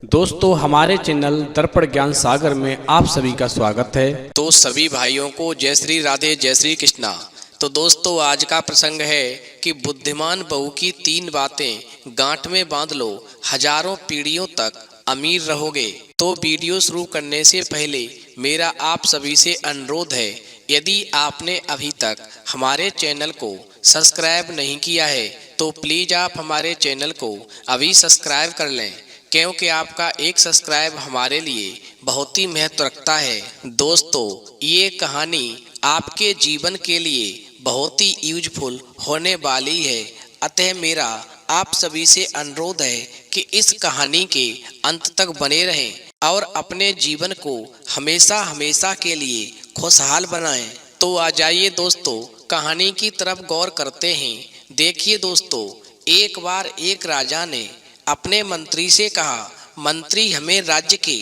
दोस्तों हमारे चैनल दर्पण ज्ञान सागर में आप सभी का स्वागत है। तो सभी भाइयों को जय श्री राधे जय श्री कृष्णा। तो दोस्तों आज का प्रसंग है कि बुद्धिमान बहू की 3 बातें गांठ में बांध लो, हजारों पीढ़ियों तक अमीर रहोगे। तो वीडियो शुरू करने से पहले मेरा आप सभी से अनुरोध है, यदि आपने अभी तक हमारे चैनल को सब्सक्राइब नहीं किया है तो प्लीज आप हमारे चैनल को अभी सब्सक्राइब कर लें, क्योंकि आपका एक सब्सक्राइब हमारे लिए बहुत ही महत्व रखता है। दोस्तों ये कहानी आपके जीवन के लिए बहुत ही यूजफुल होने वाली है, अतः मेरा आप सभी से अनुरोध है कि इस कहानी के अंत तक बने रहें और अपने जीवन को हमेशा हमेशा के लिए खुशहाल बनाएं। तो आ जाइए दोस्तों कहानी की तरफ गौर करते हैं। देखिए दोस्तों, एक बार एक राजा ने अपने मंत्री से कहा, मंत्री हमें राज्य के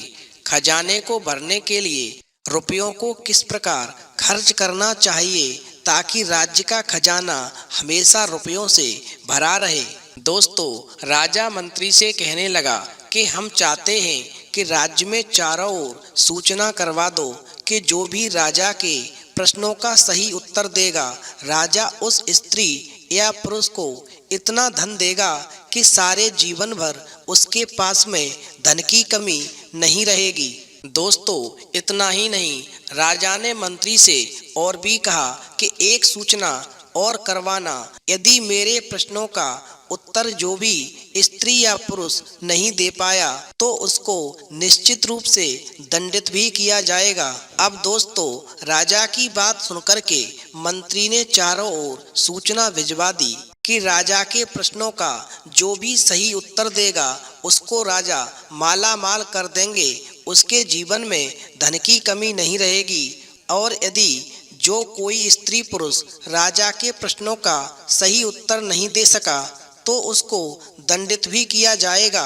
खजाने को भरने के लिए रुपयों को किस प्रकार खर्च करना चाहिए ताकि राज्य का खजाना हमेशा रुपयों से भरा रहे। दोस्तों राजा मंत्री से कहने लगा कि हम चाहते हैं कि राज्य में चारों ओर सूचना करवा दो कि जो भी राजा के प्रश्नों का सही उत्तर देगा, राजा उस स्त्री या पुरुष को इतना धन देगा कि सारे जीवन भर उसके पास में धन की कमी नहीं रहेगी। दोस्तों इतना ही नहीं, राजा ने मंत्री से और भी कहा कि एक सूचना और करवाना, यदि मेरे प्रश्नों का उत्तर जो भी स्त्री या पुरुष नहीं दे पाया तो उसको निश्चित रूप से दंडित भी किया जाएगा। अब दोस्तों राजा की बात सुनकर के मंत्री ने चारों ओर सूचना भिजवा दी कि राजा के प्रश्नों का जो भी सही उत्तर देगा उसको राजा माला माल कर देंगे, उसके जीवन में धन की कमी नहीं रहेगी। और यदि जो कोई स्त्री पुरुष राजा के प्रश्नों का सही उत्तर नहीं दे सका तो उसको दंडित भी किया जाएगा।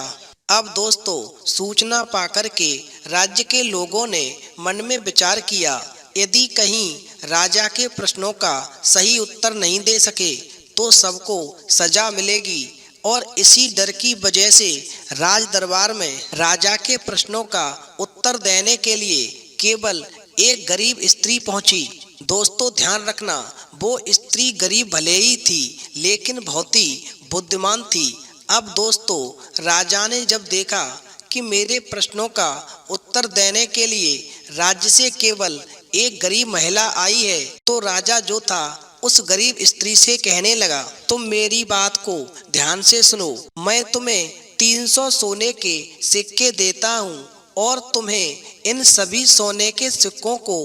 अब दोस्तों सूचना पाकर के राज्य के लोगों ने मन में विचार किया, यदि कहीं राजा के प्रश्नों का सही उत्तर नहीं दे सके तो सबको सजा मिलेगी। और इसी डर की वजह से राज दरबार में राजा के प्रश्नों का उत्तर देने के लिए केवल एक गरीब स्त्री पहुंची। दोस्तों ध्यान रखना, वो स्त्री गरीब भले ही थी लेकिन बहुत ही बुद्धिमान थी। अब दोस्तों राजा ने जब देखा कि मेरे प्रश्नों का उत्तर देने के लिए राज्य से केवल एक गरीब महिला आई है, तो राजा जो था उस गरीब स्त्री से कहने लगा, तुम मेरी बात को ध्यान से सुनो, मैं तुम्हें 300 सोने के सिक्के देता हूँ और तुम्हें इन सभी सोने के सिक्कों को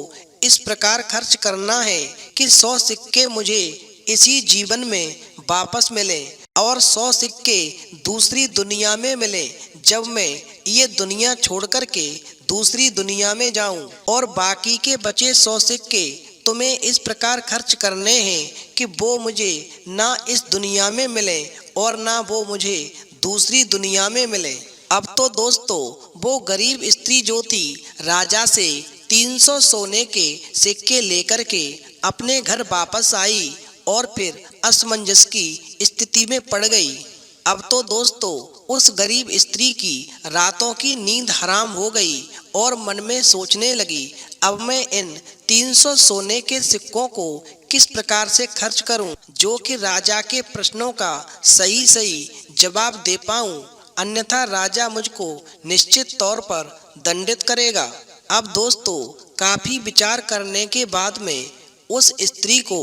इस प्रकार खर्च करना है कि 100 सिक्के मुझे इसी जीवन में वापस मिले और 100 सिक्के दूसरी दुनिया में मिले जब मैं ये दुनिया छोड़ कर के दूसरी दुनिया में जाऊं, और बाकी के बचे 100 सिक्के तुम्हें इस प्रकार खर्च करने हैं कि वो मुझे ना इस दुनिया में मिले और ना वो मुझे दूसरी दुनिया में मिले। अब तो दोस्तों वो गरीब स्त्री जो थी राजा से 300 सोने के सिक्के लेकर के अपने घर वापस आई और फिर असमंजस की स्थिति में पड़ गई। अब तो दोस्तों उस गरीब स्त्री की रातों की नींद हराम हो गई और मन में सोचने लगी, अब मैं इन 300 सोने के सिक्कों को किस प्रकार से खर्च करूं जो कि राजा के प्रश्नों का सही सही जवाब दे पाऊं, अन्यथा राजा मुझको निश्चित तौर पर दंडित करेगा। अब दोस्तों काफी विचार करने के बाद में उस स्त्री को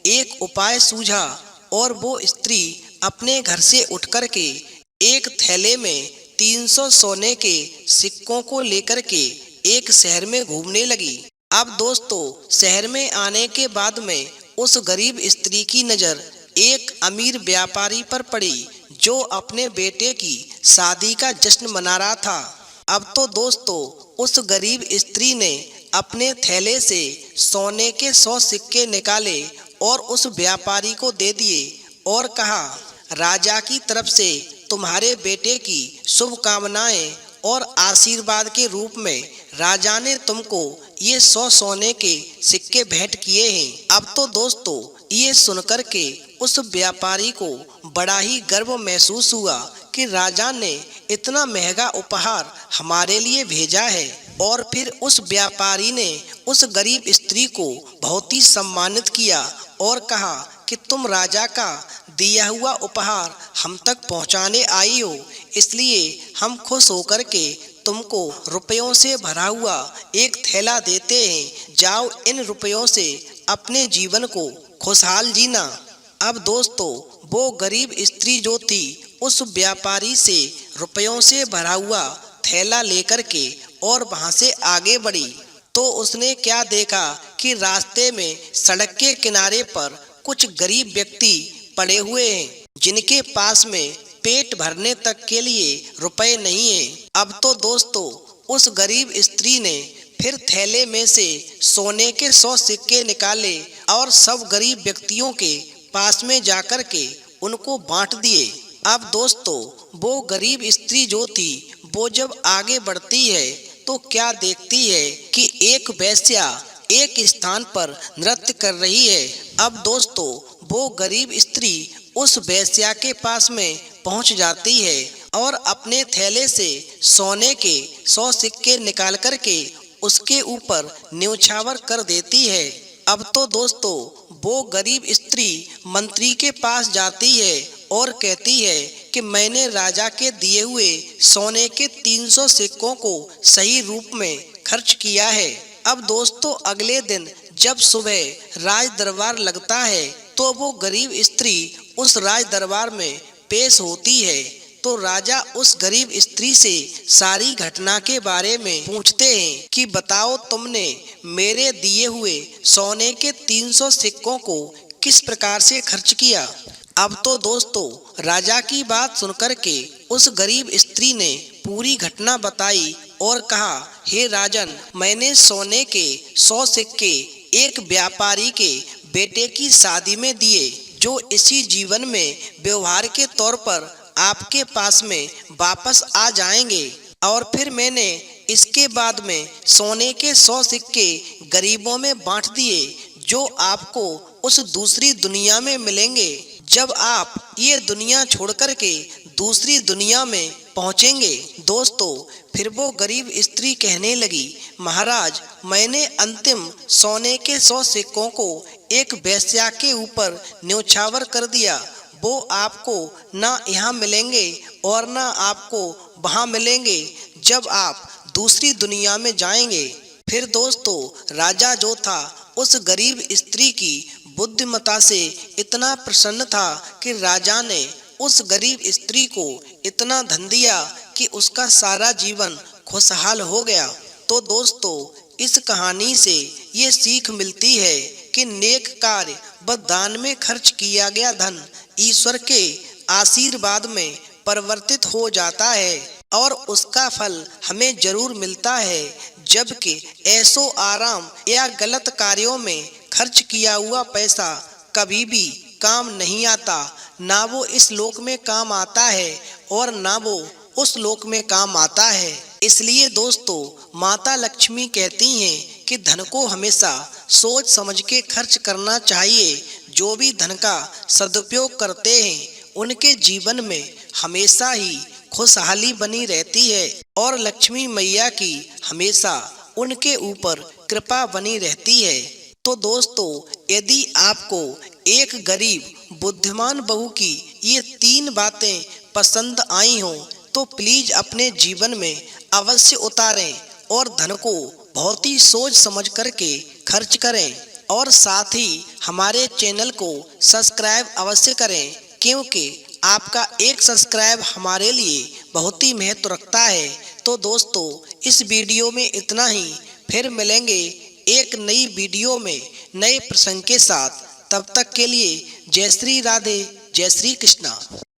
एक उपाय सूझा और वो स्त्री अपने घर से उठ कर के एक थैले में 300 सोने के सिक्कों को लेकर के एक शहर में घूमने लगी। अब दोस्तों शहर में आने के बाद में उस गरीब स्त्री की नज़र एक अमीर व्यापारी पर पड़ी जो अपने बेटे की शादी का जश्न मना रहा था। अब तो दोस्तों उस गरीब स्त्री ने अपने थैले से सोने के 100 सिक्के निकाले और उस व्यापारी को दे दिए और कहा, राजा की तरफ से तुम्हारे बेटे की शुभकामनाएं और आशीर्वाद के रूप में राजा ने तुमको ये 100 सोने के सिक्के भेंट किए हैं। अब तो दोस्तों ये सुनकर के उस व्यापारी को बड़ा ही गर्व महसूस हुआ कि राजा ने इतना महंगा उपहार हमारे लिए भेजा है। और फिर उस व्यापारी ने उस गरीब स्त्री को बहुत ही सम्मानित किया और कहा कि तुम राजा का दिया हुआ उपहार हम तक पहुंचाने आई हो, इसलिए हम खुश होकर के तुमको रुपयों से भरा हुआ एक थैला देते हैं। जाओ, इन रुपयों से अपने जीवन को खुशहाल जीना। अब दोस्तों, वो गरीब स्त्री जो थी उस व्यापारी से रुपयों से भरा हुआ थैला लेकर के और वहां से आगे बढ़ी तो उसने क्या देखा कि रास्ते में सड़क के किनारे पर कुछ गरीब व्यक्ति पड़े हुए हैं जिनके पास में पेट भरने तक के लिए रुपए नहीं है। अब तो दोस्तों, उस गरीब स्त्री ने फिर थैले में से सोने के 100 सिक्के निकाले और सब गरीब व्यक्तियों के पास में जाकर के उनको बांट दिए। अब दोस्तों, वो गरीब स्त्री जो थी वो जब आगे बढ़ती है तो क्या देखती है कि एक वेश्या एक स्थान पर नृत्य कर रही है। अब दोस्तों, वो गरीब स्त्री उस वेश्या के पास में पहुंच जाती है और अपने थैले से सोने के 100 सिक्के निकाल कर के उसके ऊपर न्यौछावर कर देती है। अब तो दोस्तों, वो गरीब स्त्री मंत्री के पास जाती है और कहती है कि मैंने राजा के दिए हुए सोने के 300 सिक्कों को सही रूप में खर्च किया है। अब दोस्तों, अगले दिन जब सुबह राज दरबार लगता है तो वो गरीब स्त्री उस राज दरबार में पेश होती है तो राजा उस गरीब स्त्री से सारी घटना के बारे में पूछते हैं कि बताओ, तुमने मेरे दिए हुए सोने के 300 सिक्कों को किस प्रकार से खर्च किया। अब तो दोस्तों, राजा की बात सुनकर के उस गरीब स्त्री ने पूरी घटना बताई और कहा, हे राजन, मैंने सोने के 100 सिक्के एक व्यापारी के बेटे की शादी में दिए जो इसी जीवन में व्यवहार के तौर पर आपके पास में वापस आ जाएंगे। और फिर मैंने इसके बाद में सोने के 100 सिक्के गरीबों में बांट दिए जो आपको उस दूसरी दुनिया में मिलेंगे जब आप ये दुनिया छोड़कर के दूसरी दुनिया में पहुंचेंगे। दोस्तों, फिर वो गरीब स्त्री कहने लगी, महाराज, मैंने अंतिम सोने के 100 सिक्कों को एक वेश्या के ऊपर न्यौछावर कर दिया। वो आपको ना यहाँ मिलेंगे और ना आपको वहाँ मिलेंगे जब आप दूसरी दुनिया में जाएंगे। फिर दोस्तों, राजा जो था उस गरीब स्त्री की बुद्धिमता से इतना प्रसन्न था कि राजा ने उस गरीब स्त्री को इतना धन दिया कि उसका सारा जीवन खुशहाल हो गया। तो दोस्तों, इस कहानी से ये सीख मिलती है कि नेक कार्य व दान में खर्च किया गया धन ईश्वर के आशीर्वाद में परिवर्तित हो जाता है और उसका फल हमें जरूर मिलता है, जबकि ऐशो आराम या गलत कार्यों में खर्च किया हुआ पैसा कभी भी काम नहीं आता। ना वो इस लोक में काम आता है और ना वो उस लोक में काम आता है। इसलिए दोस्तों, माता लक्ष्मी कहती हैं कि धन को हमेशा सोच समझ के खर्च करना चाहिए। जो भी धन का सदुपयोग करते हैं उनके जीवन में हमेशा ही खुशहाली बनी रहती है और लक्ष्मी मैया की हमेशा उनके ऊपर कृपा बनी रहती है। तो दोस्तों, यदि आपको एक गरीब बुद्धिमान बहू की ये 3 बातें पसंद आई हों तो प्लीज अपने जीवन में अवश्य उतारें और धन को बहुत ही सोच समझ करके खर्च करें और साथ ही हमारे चैनल को सब्सक्राइब अवश्य करें, क्योंकि आपका एक सब्सक्राइब हमारे लिए बहुत ही महत्व रखता है। तो दोस्तों, इस वीडियो में इतना ही। फिर मिलेंगे एक नई वीडियो में नए प्रसंग के साथ। तब तक के लिए जय श्री राधे, जय श्री कृष्णा।